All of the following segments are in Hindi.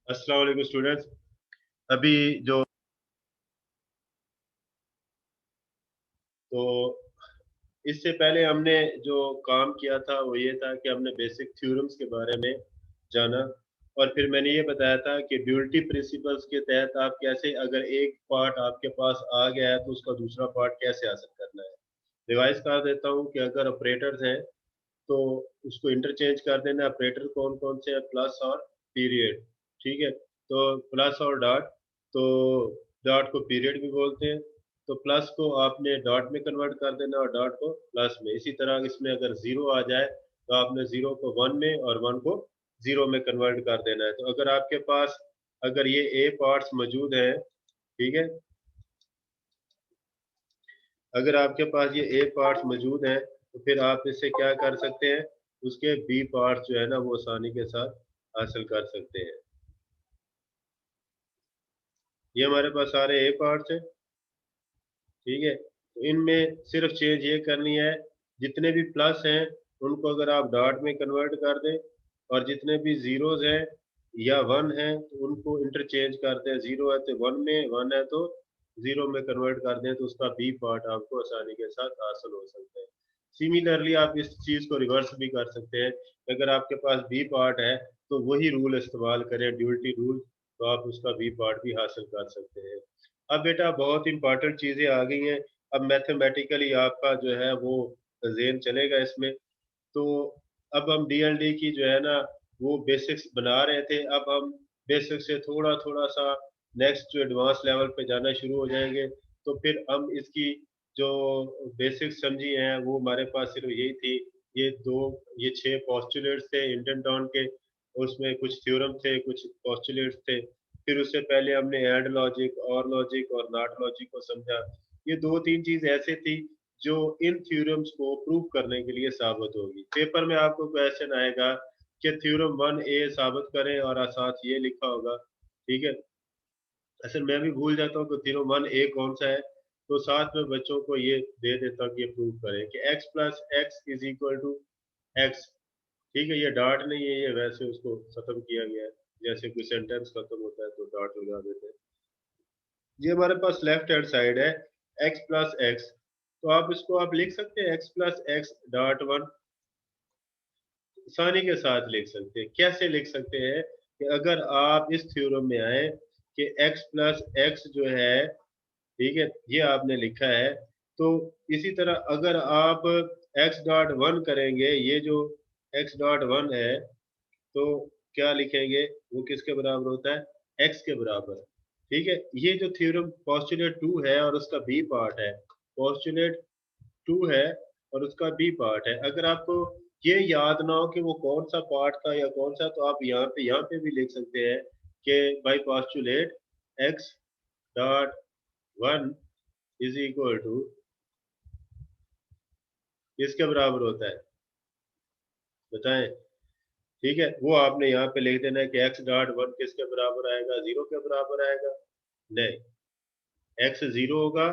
अस्सलाम वालेकुम स्टूडेंट्स। अभी जो तो इससे पहले हमने जो काम किया था वो ये था कि हमने बेसिक थ्योरम्स के बारे में जाना, और फिर मैंने ये बताया था कि ड्यूअलिटी प्रिंसिपल्स के तहत आप कैसे, अगर एक पार्ट आपके पास आ गया है तो उसका दूसरा पार्ट कैसे हासिल करना है। रिवाइज कर देता हूँ कि अगर ऑपरेटर्स हैं तो उसको इंटरचेंज कर देना। ऑपरेटर कौन कौन से हैं? प्लस और पीरियड। ठीक है, तो प्लस और डॉट। तो डॉट को पीरियड भी बोलते हैं। तो प्लस को आपने डॉट में कन्वर्ट कर देना और डॉट को प्लस में। इसी तरह इसमें अगर जीरो आ जाए तो आपने जीरो को वन में और वन को जीरो में कन्वर्ट कर देना है। तो अगर आपके पास अगर ये ए पार्ट्स मौजूद हैं, ठीक है, अगर आपके पास ये ए पार्ट्स मौजूद हैं तो फिर आप इससे क्या कर सकते हैं, उसके बी पार्ट्स जो है ना वो आसानी के साथ हासिल कर सकते हैं। ये हमारे पास सारे ए पार्ट्स हैं, ठीक है। तो इनमें सिर्फ चेंज ये करनी है, जितने भी प्लस हैं उनको अगर आप डॉट में कन्वर्ट कर दें, और जितने भी जीरोज हैं या वन हैं तो उनको इंटरचेंज कर दें। जीरो है तो वन में, वन है तो जीरो में कन्वर्ट कर दें, तो उसका बी पार्ट आपको आसानी के साथ हासिल हो सकता है। सिमिलरली आप इस चीज को रिवर्स भी कर सकते हैं। अगर आपके पास बी पार्ट है तो वही रूल इस्तेमाल करें, ड्यूअलिटी रूल, तो आप उसका बी पार्ट भी हासिल कर सकते हैं। अब बेटा बहुत इंपॉर्टेंट चीजें आ गई हैं। अब मैथमेटिकली आपका जो है वो ज़हन चलेगा इसमें। तो अब हम डीएलडी की जो है ना वो बेसिक्स बना रहे थे, अब हम बेसिक्स से थोड़ा थोड़ा सा नेक्स्ट जो एडवांस लेवल पे जाना शुरू हो जाएंगे। तो फिर हम इसकी जो बेसिक्स समझी हैं वो हमारे पास सिर्फ यही थी। ये दो, ये छह पोस्टुलेट्स थे इंटेंटॉन के, उसमें कुछ थ्योरम थे, कुछ पोस्टुलेट्स थे। फिर उससे पहले हमने एंड लॉजिक, और लॉजिक और नॉट लॉजिक को समझा। ये दो तीन चीज ऐसे थी जो इन थ्योरम्स को प्रूव करने के लिए साबित होगी। पेपर में आपको क्वेश्चन आएगा कि थ्योरम वन ए साबित करें और साथ ये लिखा होगा, ठीक है। असल मैं भी भूल जाता हूँ कि थ्योरम वन ए कौन सा है, तो साथ में बच्चों को ये दे देता हूँ कि ये प्रूव करें कि x plus X is equal to X. ठीक है, ये डॉट नहीं है, ये वैसे उसको खत्म किया गया है। जैसे कोई सेंटेंस खत्म होता है तो डॉट लगा देते हैं। ये हमारे पास लेफ्ट हैंड साइड है, x प्लस एक्स। तो आप इसको आप लिख सकते हैं x plus x dot one, आसानी के साथ लिख सकते हैं। कैसे लिख सकते हैं कि अगर आप इस थ्योरम में आए कि x प्लस एक्स जो है, ठीक है, ये आपने लिखा है। तो इसी तरह अगर आप x डॉट वन करेंगे, ये जो x डॉट वन है, तो क्या लिखेंगे, वो किसके बराबर होता है? x के बराबर। ठीक है, ये जो थ्योरम पोस्टुलेट टू है और उसका बी पार्ट है, पोस्टुलेट टू है और उसका बी पार्ट है। अगर आपको ये याद ना हो कि वो कौन सा पार्ट था या कौन सा, तो आप यहाँ पे भी लिख सकते हैं कि by postulate x dot one is equal to, किसके बराबर होता है बताएं? ठीक है, वो आपने यहाँ पे लिख देना है कि x डॉट वन किसके बराबर आएगा? जीरो के बराबर आएगा? नहीं, x जीरो होगा,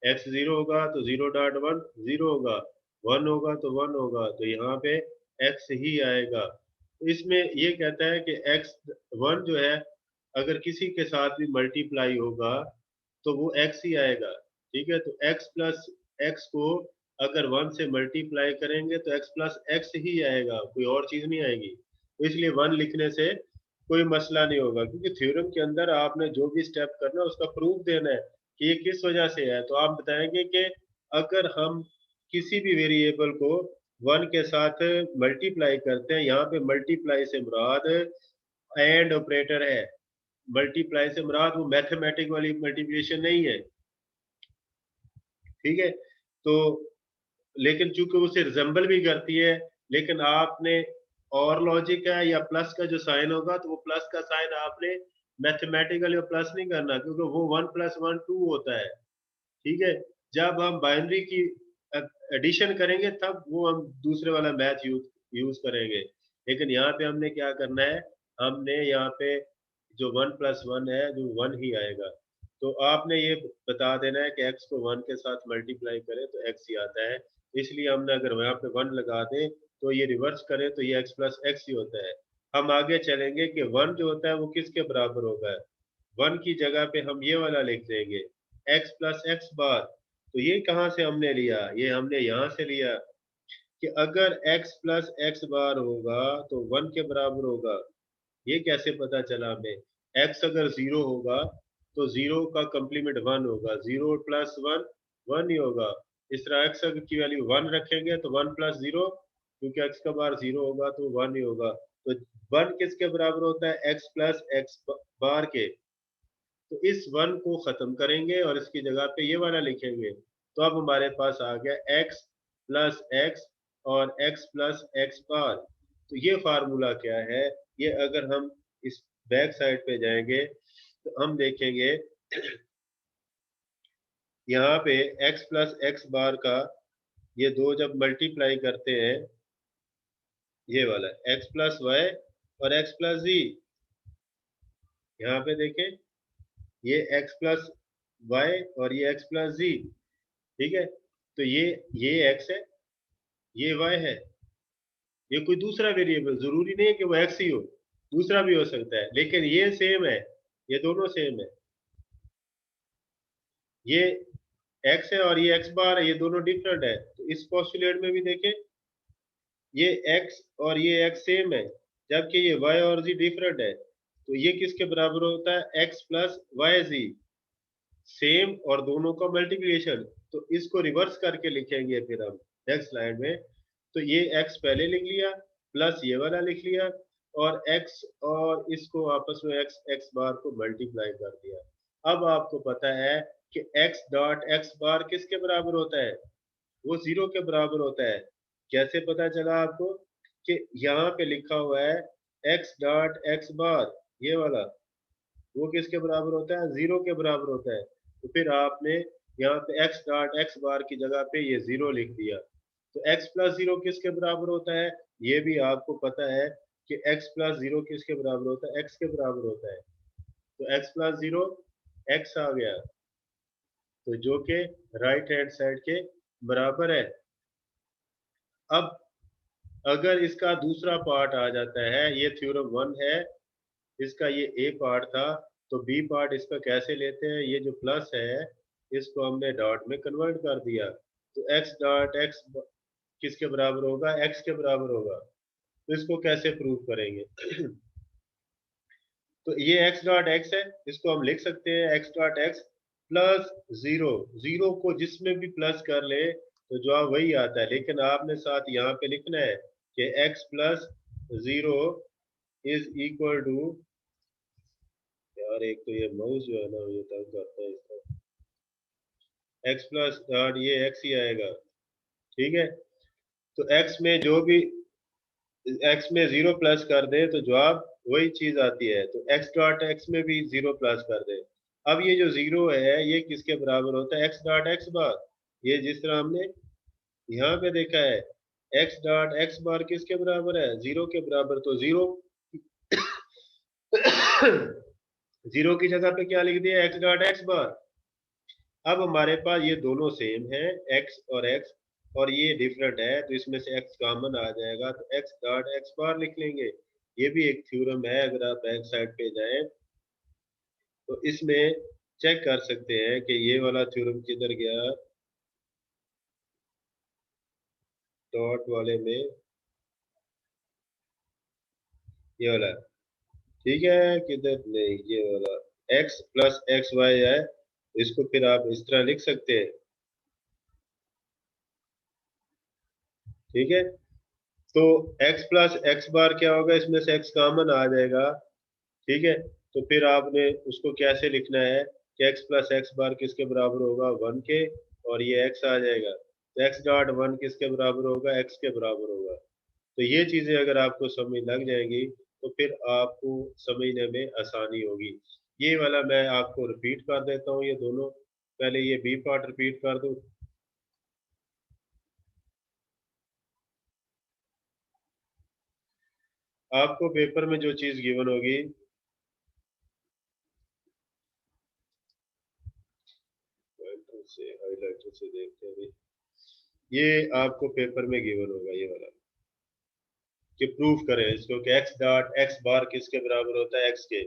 x जीरो होगा तो जीरो डॉट वन जीरो होगा, वन होगा तो वन होगा, तो यहाँ पे x ही आएगा। तो इसमें ये कहता है कि x वन जो है अगर किसी के साथ भी मल्टीप्लाई होगा तो वो x ही आएगा। ठीक है, तो x प्लस एक्स को अगर वन से मल्टीप्लाई करेंगे तो x प्लस एक्स ही आएगा, कोई और चीज नहीं आएगी। तो इसलिए वन लिखने से कोई मसला नहीं होगा, क्योंकि थ्योरम के अंदर आपने जो भी स्टेप करना है उसका प्रूफ देना है कि ये किस वजह से है। तो आप बताएंगे कि अगर हम किसी भी वेरिएबल को वन के साथ मल्टीप्लाई करते हैं, यहाँ पे मल्टीप्लाई से मुराद एंड ऑपरेटर है। मल्टीप्लाई से मुराद वो मैथमेटिक वाली मल्टीप्लिकेशन नहीं है, ठीक है। तो लेकिन चूंकि उसे रिजेंबल भी करती है, लेकिन आपने और लॉजिक है या प्लस का जो साइन होगा तो वो प्लस का साइन आपने मैथमेटिकली प्लस नहीं करना, क्योंकि वो वन प्लस वन टू होता है। ठीक है, जब हम बाइनरी की एडिशन करेंगे तब वो हम दूसरे वाला मैथ यूज यूज करेंगे। लेकिन यहाँ पे हमने क्या करना है, हमने यहाँ पे जो वन प्लस वन है जो वन ही आएगा। तो आपने ये बता देना है कि x को वन के साथ मल्टीप्लाई करें तो x ही आता है। इसलिए हमने अगर यहाँ पे वन लगा दें तो ये रिवर्स करें तो ये x प्लस एक्स ही होता है। हम आगे चलेंगे कि 1 जो होता है वो किसके बराबर होगा। 1 की जगह पे हम ये वाला लिख देंगे x प्लस एक्स बार। तो ये कहाँ से हमने लिया, ये हमने यहाँ से लिया कि अगर x प्लस एक्स बार होगा तो 1 के बराबर होगा। ये कैसे पता चला हमें, x अगर 0 होगा तो 0 का कंप्लीमेंट 1 होगा, 0 प्लस 1 1 ही होगा। इस तरह x की वैल्यू 1 रखेंगे तो 1 प्लस 0, क्योंकि x का बार 0 होगा तो 1 ही होगा। तो 1 किसके बराबर होता है, x प्लस एक्स बार के। तो इस 1 को खत्म करेंगे और इसकी जगह पे ये वाला लिखेंगे। तो अब हमारे पास आ गया x प्लस एक्स और x प्लस एक्स बार। तो ये फार्मूला क्या है, ये अगर हम इस बैक साइड पे जाएंगे तो हम देखेंगे यहाँ पे x प्लस एक्स बार का ये दो जब मल्टीप्लाई करते हैं, ये वाला x प्लस वाई और x प्लस जी, यहाँ पे देखें ये x प्लस वाई और ये x प्लस जी, ठीक है। तो ये x है, ये y है, ये कोई दूसरा वेरिएबल, जरूरी नहीं है कि वो x ही हो, दूसरा भी हो सकता है, लेकिन ये सेम है, ये दोनों सेम है। ये x है और ये x बार है, ये दोनों डिफरेंट है। तो इस पोस्टुलेट में भी देखें ये x और ये x सेम है, जबकि ये y और z डिफरेंट है। तो ये किसके बराबर होता है, x प्लस वाई जी, सेम और दोनों का मल्टीप्लिकेशन। तो इसको रिवर्स करके लिखेंगे फिर हम नेक्स्ट स्लाइड में। तो ये x पहले लिख लिया प्लस ये वाला लिख लिया और x और इसको आपस में x बार को मल्टीप्लाई कर दिया। अब आपको पता है कि x डॉट एक्स बार किसके बराबर होता है, वो 0 के बराबर होता है। कैसे पता चला आपको, कि यहाँ पे लिखा हुआ है x डॉट एक्स बार, ये वाला वो किसके बराबर होता है, 0 के बराबर होता है। तो फिर आपने यहाँ पे x डॉट एक्स बार की जगह पे ये 0 लिख दिया। तो x प्लस 0 किसके बराबर होता है, ये भी आपको पता है कि x प्लस 0 किसके बराबर होता है, x के बराबर होता है। तो x प्लस 0 x आ गया, तो जो कि राइट हैंड साइड के बराबर है। अब अगर इसका दूसरा पार्ट आ जाता है, ये थ्योरम 1 है, इसका ये ए पार्ट था, तो बी पार्ट इसका कैसे लेते हैं, ये जो प्लस है इसको हमने डॉट में कन्वर्ट कर दिया। तो x डॉट एक्स किसके बराबर होगा, x के बराबर होगा। तो इसको कैसे प्रूव करेंगे तो ये x डॉट एक्स है, इसको हम लिख सकते हैं x डॉट एक्स प्लस 0। 0 को जिसमें भी प्लस कर ले तो जवाब वही आता है, लेकिन आपने साथ यहाँ पे लिखना है कि x plus 0 is equal to, यार एक तो ये माउस जो है ना ये तंग करता है इसका, x प्लस डॉट ये x ही आएगा, ठीक है। तो x में जो भी x में 0 प्लस कर दे तो जवाब वही चीज आती है। तो x डॉट x में भी 0 प्लस कर दे। अब ये जो 0 है ये किसके बराबर होता है, x डॉट x बार। ये जिस तरह हमने यहाँ पे देखा है x डॉट x बार किसके बराबर है, 0 के बराबर। तो 0 0 की जगह पे क्या लिख दिया, x डॉट x बार। अब हमारे पास ये दोनों सेम है x और x, और ये डिफरेंट है तो इसमें से x कॉमन आ जाएगा, तो x डॉट एक्स बार लिख लेंगे। ये भी एक थ्योरम है, अगर आप बैक साइड पे जाएं तो इसमें चेक कर सकते हैं कि ये वाला थ्योरम किधर गया, डॉट वाले में ये वाला, ठीक है, किधर नहीं, ये वाला x प्लस एक्स वाई है, इसको फिर आप इस तरह लिख सकते हैं, ठीक है। तो x प्लस एक्स बार क्या होगा, इसमें से x कॉमन आ जाएगा, ठीक है। तो फिर आपने उसको कैसे लिखना है कि x प्लस एक्स बार किसके बराबर होगा, 1 के, और ये x आ जाएगा। तो x डॉट 1 किसके बराबर होगा, x के बराबर होगा। तो ये चीजें अगर आपको समझ लग जाएंगी तो फिर आपको समझने में आसानी होगी। ये वाला मैं आपको रिपीट कर देता हूँ, ये दोनों, पहले ये बी पार्ट रिपीट कर दूं। आपको पेपर में जो चीज गिवन होगी, से हाइलाइटर से देखते हैं, ये आपको पेपर में गिवन होगा, ये वाला कि प्रूफ करें इसको कि एक्स डॉट एक्स बार किसके बराबर होता है एक्स के।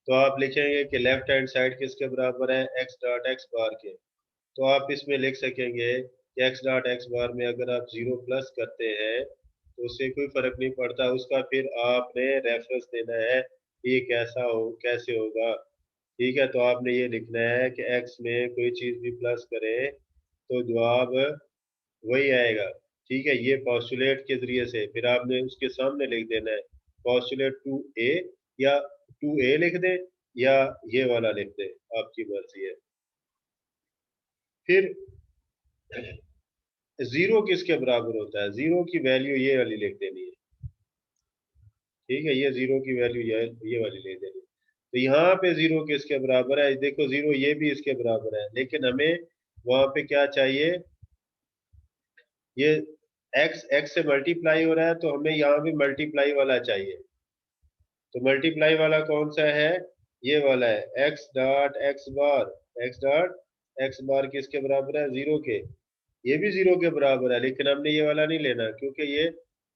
तो आप लिखेंगे कि लेफ्ट हैंड साइड किसके बराबर है एक्स डॉट एक्स बार के। तो आप इसमें लिख सकेंगे कि एक्स डॉट एक्स बार में अगर आप जीरो प्लस करते हैं तो उससे कोई फर्क नहीं पड़ता, उसका फिर आपने रेफरेंस देना है कि ये कैसा हो कैसे होगा। ठीक है, तो आपने ये लिखना है कि एक्स में कोई चीज भी प्लस करें तो जवाब वही आएगा। ठीक है, ये पॉस्टुलेट के जरिए से फिर आपने उसके सामने लिख देना है पॉस्टुलेट टू ए, या टू ए लिख दें या ये वाला लिख दें, आपकी मर्जी है। फिर जीरो किसके बराबर होता है, जीरो की वैल्यू ये वाली लिख देनी है। ठीक है, ये जीरो की वैल्यू ये वाली लिख देनी है। तो यहाँ पे जीरो किसके बराबर है, देखो जीरो ये भी इसके बराबर है, लेकिन हमें वहां पे क्या चाहिए, ये एक्स एक्स से मल्टीप्लाई हो रहा है तो हमें यहाँ भी मल्टीप्लाई वाला चाहिए। तो मल्टीप्लाई वाला कौन सा है, ये वाला है एक्स डॉट एक्स बार। एक्स डॉट एक्स बार किसके बराबर है, जीरो के। ये भी जीरो के बराबर है, लेकिन हमने ये वाला नहीं लेना क्योंकि ये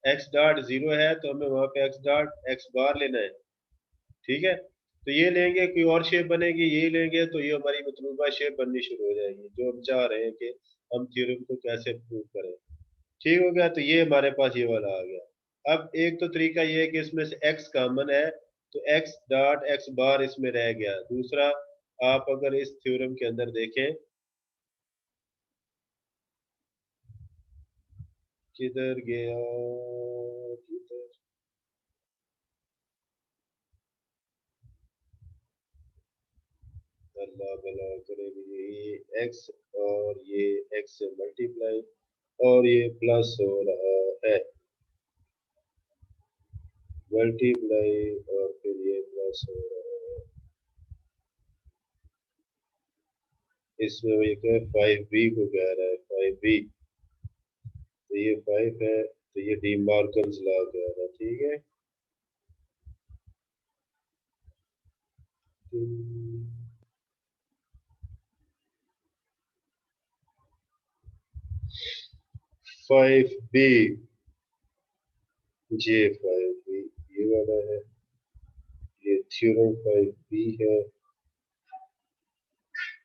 एक्स डॉट जीरो है, तो हमें वहां पे एक्स डॉट एक्स बार लेना है। ठीक है, तो ये लेंगे कोई और शेप बनेगी, ये लेंगे तो ये हमारी मतलूबा शेप बननी शुरू हो जाएगी जो हम चाह रहे हैं कि हम थ्योरम को कैसे प्रूव करें। ठीक हो गया, तो ये हमारे पास ये वाला आ गया। अब एक तो तरीका ये है कि इसमें से x कॉमन है, तो x डॉट एक्स बार इसमें रह गया। दूसरा, आप अगर इस थ्योरम के अंदर देखें, किधर गया, किधर, अल्लाह भला करे, ये x और ये x से मल्टीप्लाई और ये प्लस हो रहा है, मल्टीप्लाई और फिर ये प्लस हो रहा है। इसमें ये क्या 5b को कह रहा है, 5b, तो ये 5 है, तो ये डी मार्कन्स लॉ कह रहा है। ठीक है, 5b, जे 5b ये वाला है, ये थ्योरम 5b है।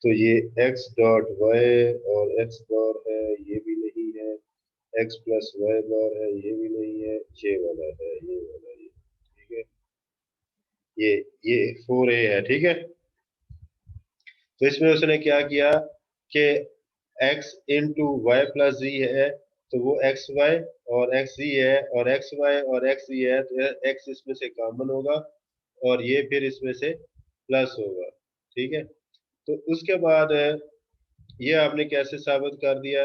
तो ये x डॉट वाई और x बार है, ये भी नहीं है। x प्लस वाई बार है, ये भी नहीं है। ये वाला है, ये वाला, ये ठीक है, ये ये 4a है। ठीक है, तो इसमें उसने क्या किया कि x इंटू वाई प्लस जी है, तो वो एक्स वाई और एक्स जी है, और एक्स वाई और एक्स जी है, तो एक्स इसमें से कॉमन होगा और ये फिर इसमें से प्लस होगा। ठीक है, तो उसके बाद ये आपने कैसे साबित कर दिया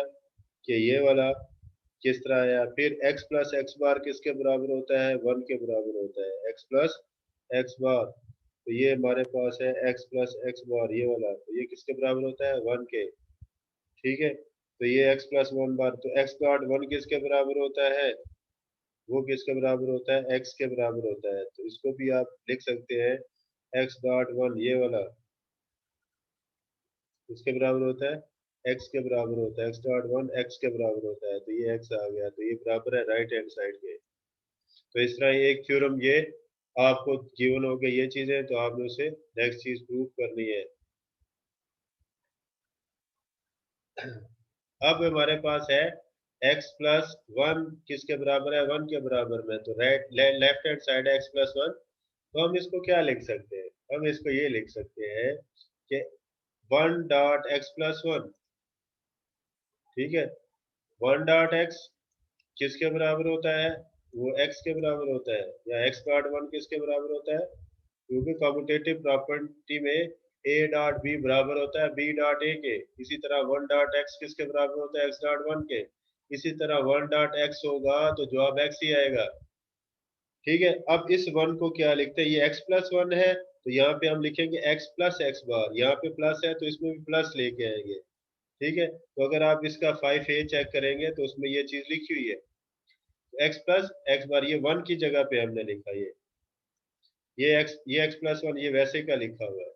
कि ये वाला किस तरह आया। फिर x प्लस एक्स बार किसके बराबर होता है, वन के बराबर होता है, x प्लस एक्स बार। तो ये हमारे पास है x प्लस एक्स बार ये वाला, तो ये किसके बराबर होता है, वन के। ठीक है, तो ये x प्लस वन बार, तो x डॉट वन किसके बराबर होता है, वो किसके बराबर होता है, x के बराबर होता है। तो इसको भी आप लिख सकते हैं x डॉट वन ये वाला किसके बराबर होता है, x के बराबर होता है, x डॉट वन x के बराबर होता है, तो ये x आ गया, तो ये बराबर है राइट हैंड साइड के। तो इस तरह एक थ्योरम ये आपको गिवन हो गई ये चीजें, तो आपने उसे नेक्स्ट चीज प्रूव करनी है। अब हमारे पास है x प्लस वन किसके बराबर है, वन के बराबर में, तो राइट लेफ्ट हैंड साइड है x प्लस वन। तो हम इसको क्या लिख सकते हैं, हम इसको ये लिख सकते हैं कि one dot x plus one. ठीक है, वन डॉट एक्स किसके बराबर होता है, वो x के बराबर होता है, या x डॉट वन किसके बराबर होता है, क्योंकि कम्यूटेटिव प्रॉपर्टी में a डॉट b बराबर होता है b डॉट a के। इसी तरह वन डॉट x किसके बराबर होता है, x डॉट वन के। इसी तरह वन डॉट x होगा तो जवाब x ही आएगा। ठीक है, अब इस वन को क्या लिखते हैं, ये x प्लस वन है, तो यहाँ पे हम लिखेंगे x प्लस एक्स बार, यहाँ पे प्लस है तो इसमें भी प्लस लेके आएंगे। ठीक है, तो अगर आप इसका 5a चेक करेंगे तो उसमें ये चीज लिखी हुई है, एक्स प्लस एक्स बार, ये वन की जगह पे हमने लिखा, ये एक्स प्लस वन ये वैसे का लिखा हुआ है।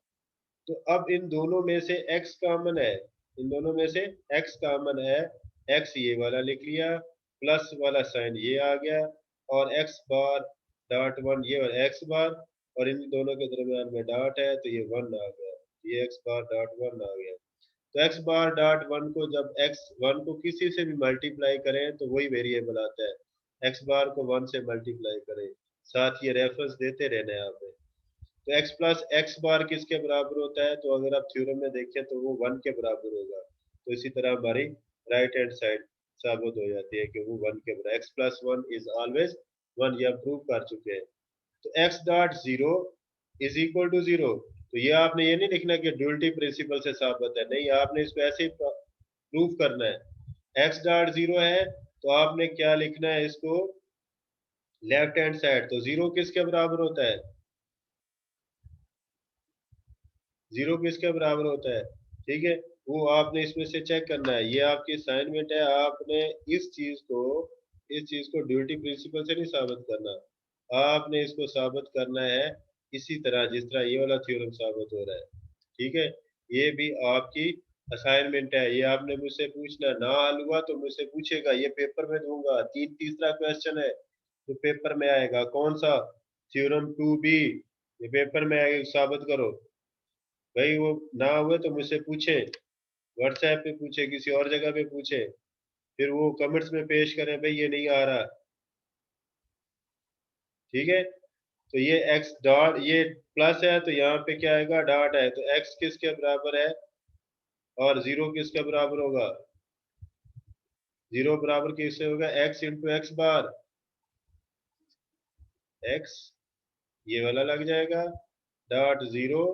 तो अब इन दोनों में से x कॉमन है, इन दोनों में से x कॉमन है, x ये वाला लिख लिया, प्लस वाला साइन ये आ गया, और एक्स बार डॉट वन ये और एक्स बार, और इन दोनों के दरमियान में डॉट है तो ये वन आ गया, ये एक्स बार डॉट वन आ गया। तो एक्स बार डॉट वन को जब एक्स वन को किसी से भी मल्टीप्लाई करें तो वही वेरिएबल आता है, एक्स बार को वन से मल्टीप्लाई करें, साथ ये रेफरेंस देते रहना है यहाँ पे। तो x प्लस एक्स बार किसके बराबर होता है, तो अगर आप थ्योरम में देखें तो वो वन के बराबर होगा। तो इसी तरह हमारी राइट हैंड साइड साबित हो जाती है कि वो वन के बराबर, x plus one is always one, ये हम प्रूव कर चुके हैं। तो x dot zero is equal to zero, तो ये आपने ये नहीं लिखना कि ड्यूअलिटी प्रिंसिपल से साबित है, नहीं, आपने इसको ऐसे ही प्रूव करना है। x डॉट जीरो है तो आपने क्या लिखना है इसको लेफ्ट हैंड साइड, तो जीरो किसके बराबर होता है, जीरो किसके बराबर होता है, ठीक है, वो आपने इसमें से चेक करना है। ये आपकी असाइनमेंट है, आपने इस चीज को ड्यूटी प्रिंसिपल से नहीं साबित करना, आपने इसको साबित करना है इसी तरह जिस तरह ये वाला थ्योरम साबित हो रहा है, ठीक है। ये भी आपकी असाइनमेंट है, ये आपने मुझसे पूछना, ना हल हुआ तो मुझसे पूछेगा, ये पेपर में दूंगा, तीसरा क्वेश्चन है तो पेपर में आएगा, कौन सा, थ्योरम टू बी, ये पेपर में आएगा, साबित करो। भाई वो ना हुए तो मुझसे पूछे, व्हाट्सएप पे पूछे, किसी और जगह पे पूछे, फिर वो कमेंट्स में पेश करें भाई ये नहीं आ रहा, ठीक है। तो ये x डॉट ये प्लस है तो यहाँ पे क्या आएगा, डॉट है, तो x किसके बराबर है और जीरो किसके बराबर होगा, जीरो बराबर किससे होगा, x इंटू एक्स बार, x ये वाला लग जाएगा डॉट जीरो।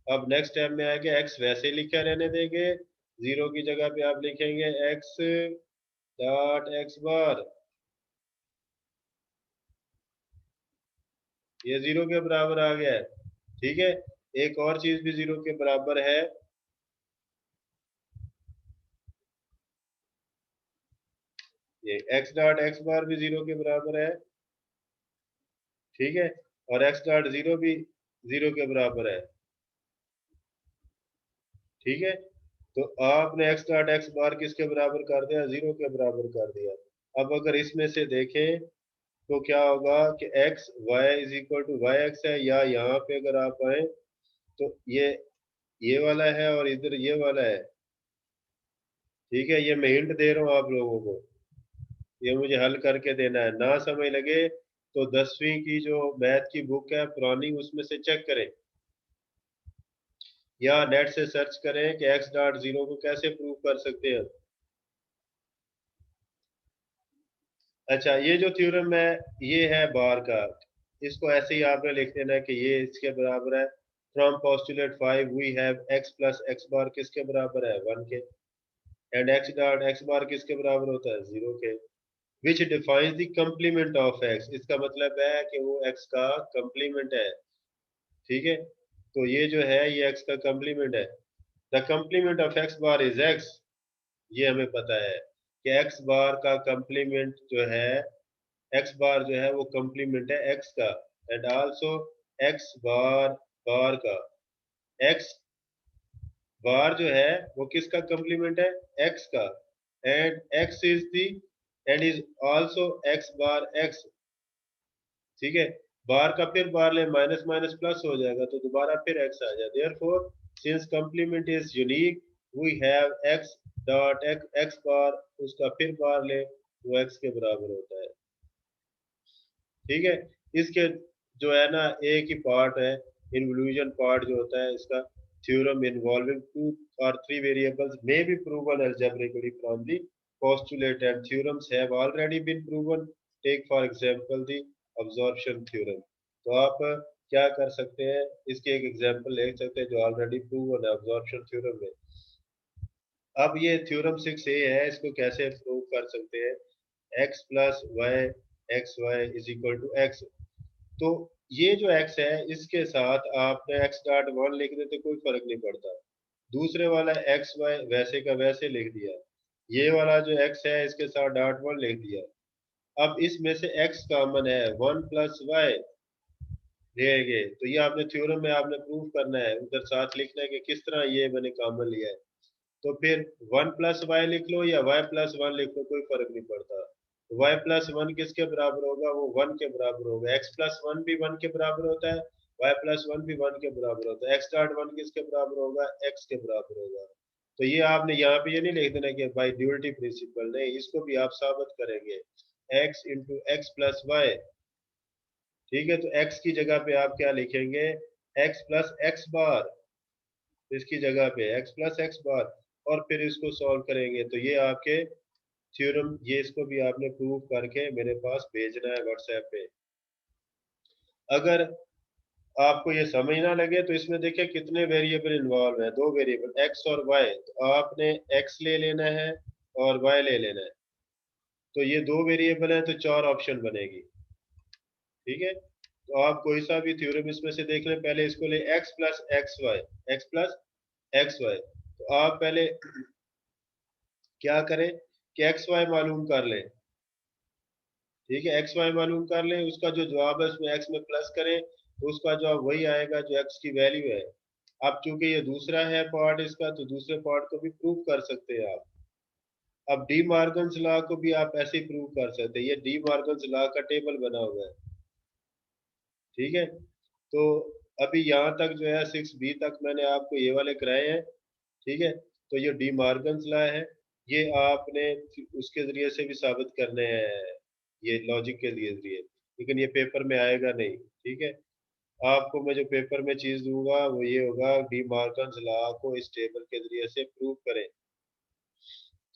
अब नेक्स्ट स्टेप में आएगा x वैसे लिखा रहने देंगे, जीरो की जगह पे आप लिखेंगे x डॉट एक्स बार, ये जीरो के बराबर आ गया है, ठीक है। एक और चीज भी जीरो के बराबर है, ये x डॉट एक्स बार भी जीरो के बराबर है, ठीक है, और x डॉट जीरो भी जीरो के बराबर है, ठीक है। तो आपने x डॉट एक्स बार किसके बराबर कर दिया, जीरो के बराबर कर दिया। अब अगर इसमें से देखें तो क्या होगा कि x y is equal to Y X है, या यहाँ पे अगर आप आए तो ये वाला है और इधर ये वाला है, ठीक है। ये मैं हिंट दे रहा हूँ आप लोगों को, ये मुझे हल करके देना है, ना समझ लगे तो 10वीं की जो मैथ की बुक है पुरानी उसमें से चेक करें, या नेट से सर्च करें कि x डॉट जीरो को कैसे प्रूव कर सकते हैं। अच्छा, ये जो थ्योरम है ये है बार का, इसको ऐसे ही आपने लिख देना कि ये इसके बराबर है, from postulate 5 we have x plus x bar किसके बराबर है, वन के, and x dot x bar किसके बराबर होता है, जीरो के, which defines the complement of x, इसका मतलब है कि वो x का कंप्लीमेंट है, ठीक है। तो ये जो है ये x का कंप्लीमेंट है, the complement of x bar is x, ये हमें पता है कि x बार का कंप्लीमेंट जो है, x बार जो है वो कंप्लीमेंट है x का, एंड आल्सो x बार बार का, x बार जो है वो किसका कंप्लीमेंट है, x का, and x is the and is also x bar x, ठीक है। बार का फिर बार ले माइनस माइनस प्लस हो जाएगा तो दोबारा फिर x आ जाए, therefore since complement is unique we have x dot x bar, उसका फिर बार ले वो x के बराबर होता है, ठीक है। इसके जो है ना एक ही पार्ट है, इन्वोल्यूशन पार्ट जो होता है इसका, थ्योरम इन्वॉल्विंग टू और three variables may be proven algebraically from the postulate and theorems have already been proven, take for example the absorption theorem। तो आप क्या कर सकते हैं, इसके एक एग्जांपल ले सकते हैं जो ऑलरेडी प्रूवन है absorption थ्योरम में। अब ये थ्योरम 6a है, इसको कैसे प्रूव कर सकते हैं, x plus Y X Y is equal to X, तो ये जो x है इसके साथ आपने x डॉट वन लिख देते कोई फर्क नहीं पड़ता, दूसरे वाला एक्स वाई वैसे का वैसे लिख दिया, ये वाला जो x है इसके साथ डॉट वन लिख दिया। अब इसमें से x कॉमन है, वन प्लस वाई ले गए, तो ये आपने थ्योरम में आपने प्रूव करना है, उधर साथ लिखना है कि किस तरह ये मैंने कॉमन लिया है। तो फिर वन प्लस वाई लिख लो या वाई प्लस वन लिख लो कोई फर्क नहीं पड़ता, y प्लस वन किसके बराबर होगा, वो 1 के बराबर होगा। x प्लस वन भी 1 के बराबर होता है, y प्लस वन भी 1 के बराबर होता है। x डॉट वन किसके बराबर होगा, x के बराबर होगा। तो ये आपने यहाँ पे ये नहीं लिख देना कि बाई ड्यूअलिटी प्रिंसिपल, नहीं, इसको भी आप साबित करेंगे, x into X plus Y. ठीक है, तो x की जगह पे आप क्या लिखेंगे, x प्लस एक्स बार, इसकी जगह पे x प्लस एक्स बार, और फिर इसको सॉल्व करेंगे। तो ये आपके थ्योरम, ये इसको भी आपने प्रूव करके मेरे पास भेजना है व्हाट्सएप पे। अगर आपको ये समझ ना लगे तो इसमें देखिए कितने वेरिएबल इन्वॉल्व है, दो वेरिएबल एक्स और वाई। तो आपने एक्स ले लेना है और वाई ले लेना है, तो ये दो वेरिएबल है तो चार ऑप्शन बनेगी। ठीक है, तो आप कोई सा भी थ्योरम इसमें से देख लें, पहले इसको ले X plus X Y, X plus X Y. तो आप पहले क्या करें कि एक्स वाई मालूम कर लें। ठीक है, एक्स वाई मालूम कर लें, उसका जो जवाब है उसमें एक्स में प्लस करें तो उसका जवाब वही आएगा जो एक्स की वैल्यू है। अब चूंकि ये दूसरा है पार्ट इसका, तो दूसरे पार्ट को भी प्रूव कर सकते हैं आप। अब डी मार्गन्स लॉ को भी आप ऐसे ही प्रूव कर सकते हैं, ये डी मार्गन्स लॉ का टेबल बना हुआ है। ठीक है, तो अभी यहाँ तक जो है 6B तक मैंने आपको ये वाले कराए हैं। ठीक है, तो ये डी मार्गन्स लॉ है, ये आपने उसके जरिए से भी साबित करने हैं, ये लॉजिक के लिए जरिए, लेकिन ये पेपर में आएगा नहीं। ठीक है, आपको मैं जो पेपर में चीज दूंगा वो ये होगा, डी मार्गन्स लॉ को इस टेबल के जरिए से प्रूव करें।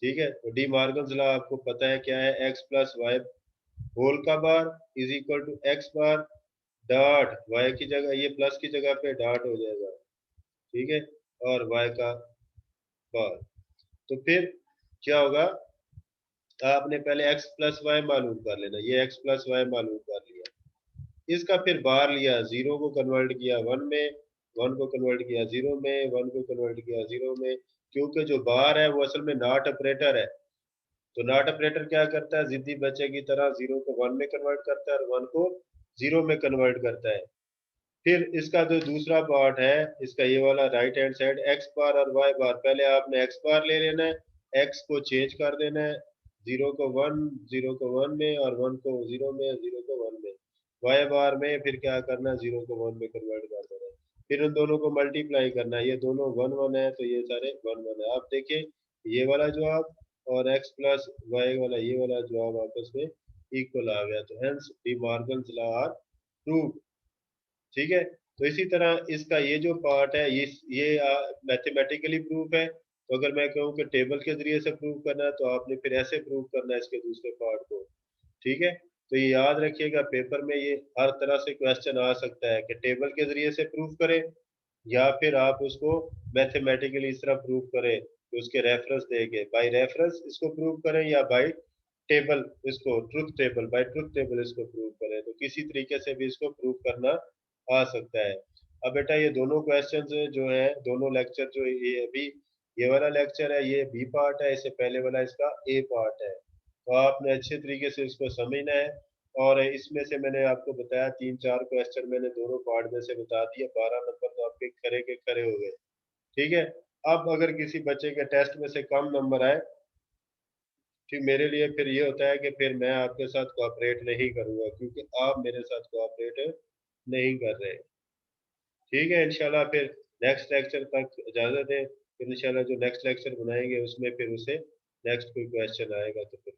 ठीक है, तो डी मार्गन्स लॉ आपको पता है क्या है, एक्स प्लस वाई होल का bar is equal to X bar dot Y की जगह, ये प्लस की जगह पे डॉट हो जाएगा। ठीक है, और वाई का बार। तो फिर क्या होगा, आपने पहले x प्लस वाई मालूम कर लेना, ये x प्लस वाई मालूम कर लिया, इसका फिर बार लिया, जीरो को कन्वर्ट किया वन में, वन को कन्वर्ट किया जीरो में, वन को कन्वर्ट किया जीरो में। क्योंकि जो बार है वो असल में नॉट ऑपरेटर है, तो नॉट ऑपरेटर क्या करता है, जिद्दी बच्चे की तरह जीरो को वन में कन्वर्ट करता है और वन को जीरो में कन्वर्ट करता है। फिर इसका जो दूसरा पार्ट है, इसका ये वाला राइट हैंड साइड, एक्स बार और वाई बार, पहले आपने एक्स बार ले लेना है, एक्स को चेंज कर देना है, जीरो को वन, जीरो को वन में, और वन को जीरो में, जीरो को वन में। वाई बार में फिर क्या करना है, जीरो को वन में कन्वर्ट कर देना है, फिर उन दोनों को मल्टीप्लाई करना है, ये दोनों वन वन है तो ये सारे वन वन है। आप देखिए ये वाला जवाब और एक्स प्लस वाई वाला ये वाला जवाब आपस में इक्वल आ गया, तो hence De Morgan's law are prove. ठीक है, तो इसी तरह इसका ये जो पार्ट है ये मैथमेटिकली प्रूफ है। तो अगर मैं कहूँ कि टेबल के जरिए से प्रूव करना है, तो आपने फिर ऐसे प्रूव करना है इसके दूसरे पार्ट को। ठीक है, तो ये याद रखिएगा, पेपर में ये हर तरह से क्वेश्चन आ सकता है कि टेबल के जरिए से प्रूव करें या फिर आप उसको मैथमेटिकली इस तरह प्रूव करें कि उसके रेफरेंस देके बाय रेफरेंस इसको प्रूव करें, या बाय टेबल, इसको truth table, by truth table इसको प्रूव करें, तो किसी तरीके से भी इसको प्रूव करना आ सकता है। अब बेटा ये दोनों क्वेश्चंस जो है, दोनों लेक्चर जो ये अभी ये वाला लेक्चर है ये बी पार्ट है, इससे पहले वाला इसका ए पार्ट है, तो आपने अच्छे तरीके से इसको समझना है। और इसमें से मैंने आपको बताया तीन चार क्वेश्चन मैंने दोनों पार्ट में से बता दिए, 12 नंबर तो आपके खरे के खरे हो गए। ठीक है, अब अगर किसी बच्चे के टेस्ट में से कम नंबर आए, फिर मेरे लिए फिर ये होता है कि फिर मैं आपके साथ कोऑपरेट नहीं करूंगा, क्योंकि आप मेरे साथ कोऑपरेट नहीं कर रहे। ठीक है, इंशाल्लाह फिर नेक्स्ट लेक्चर तक इजाजत है, फिर इंशाल्लाह जो नेक्स्ट लेक्चर बनाएंगे उसमें फिर उसे नेक्स्ट कोई क्वेश्चन आएगा तो फिर